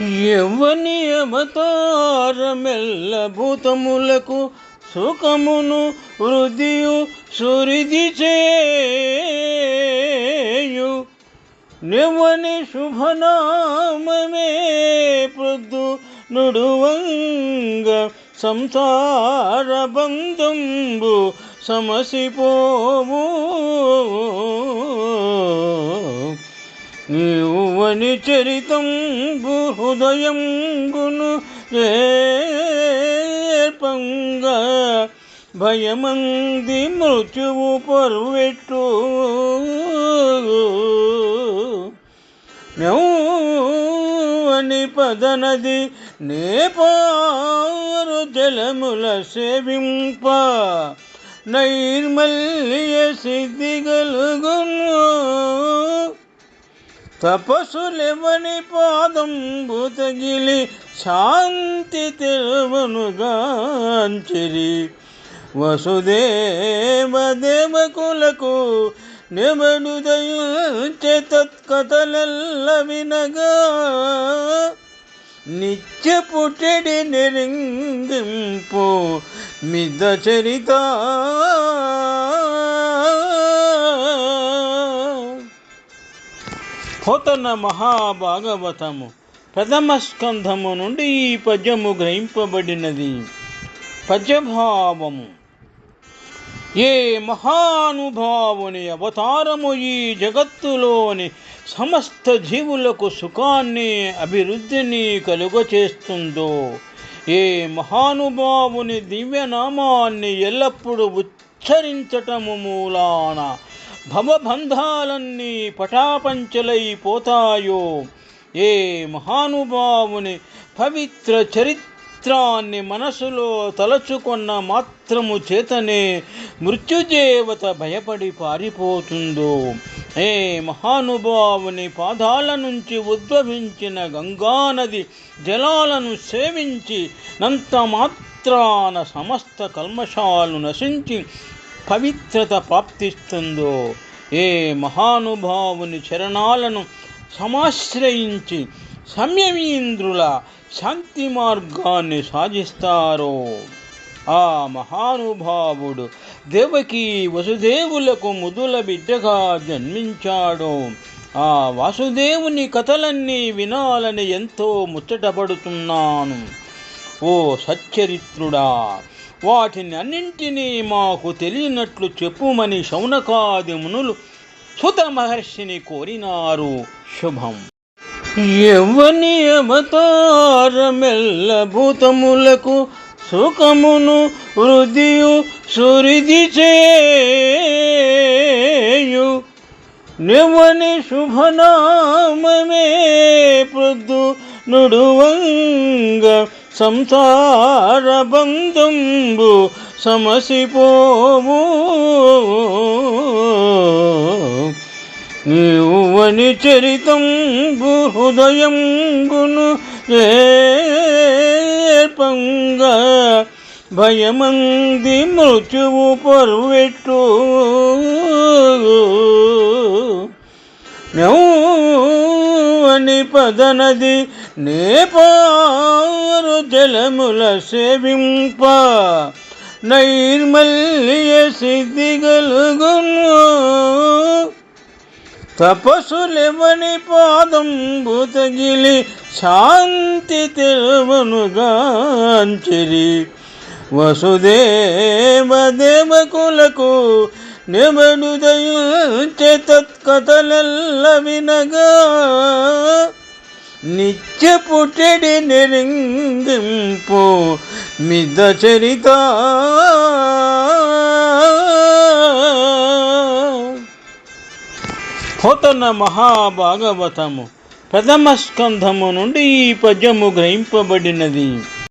యవ్వని అవతారమెల్ల భూతములకు సుఖమును వృద్ధియు సురిది చేయు నెవ్వని శుభనామమే ప్రొద్దు నుడువంగ సంసార బంధంబు సమసిపోవు నీవని చరితంబు హృదయంబును ఏర్పంగా భయమంది మృత్యువు పరువెట్టు నెవ్వని పదనది నేపారు జలముల సేవింప నైర్మల్య సిద్ధి గలుగును తపస్సులెవని పాదంబు తగిలి శాంతి తెరువనుగాంచిరి వసుదేవ దేవకులకు నెమడుదయుచే తత్కథలెల్ల వినగా నిత్య పుట్టెడి నిరింగింపు మిద చరిత పోతన మహాభాగవతము ప్రథమ స్కంధము నుండి ఈ పద్యము గ్రహింపబడినది. పద్యభావము. ఏ మహానుభావుని అవతారము ఈ జగత్తులోని సమస్త జీవులకు సుఖాన్ని అభివృద్ధిని కలుగచేస్తుందో, ఏ మహానుభావుని దివ్యనామాన్ని ఎల్లప్పుడూ ఉచ్చరించటము మూలాన భవబంధాలన్నీ పటాపంచలైపోతాయో, ఏ మహానుభావుని పవిత్ర చరిత్రాన్ని మనసులో తలచుకున్న మాత్రము చేతనే మృత్యుదేవత భయపడి పారిపోతుందో, ఏ మహానుభావుని పాదాల నుంచి ఉద్భవించిన గంగానది జలాలను సేవించి నంత మాత్రాన సమస్త కల్మషాలు నశించి పవిత్రత ప్రాప్తిస్తుందో, ఏ మహానుభావుని చరణాలను సమాశ్రయించి సంయమీంద్రుల శాంతి మార్గాన్ని సాధిస్తారో, ఆ మహానుభావుడు దేవకీ వసుదేవులకు ముదుల బిడ్డగా జన్మించాడో, ఆ వాసుదేవుని కథలన్నీ వినాలని ఎంతో ముచ్చటపడుతున్నాను. ఓ సచ్చరిత్రుడా, వాటిని అన్నింటినీ మాకు తెలియనట్లు చెప్పుమని శౌనకాది మునులు సుత మహర్షిని కోరినారు. శుభం. యవ్వని అవతారమెల్ల భూతములకు సుఖమును వృద్ధియు సురిది చేయు నెవ్వని శుభనామమే ప్రొద్దు నుడువంగ సంసార బంధంబు సమసిపోవు నీవని చరితంబు హృదయంబును ఏర్పంగా భయమంది మృత్యువు పరువెట్టు నెవ్వని పదనది నేపారు జలముల సేవింప నైర్మల్య సిద్ధి గలుగును తపస్సులెవని పాదంబు తగిలి శాంతి తెరువనుగాంచిరి వసుదేవ దేవకులకు నెమడుదయుచే తత్కథలెల్ల వినగా నిత్య పుట్టెడి నిరింగింపు మిద చరిత. పోతన మహాభాగవతము ప్రథమ స్కంధము నుండి ఈ పద్యము గ్రహింపబడినది.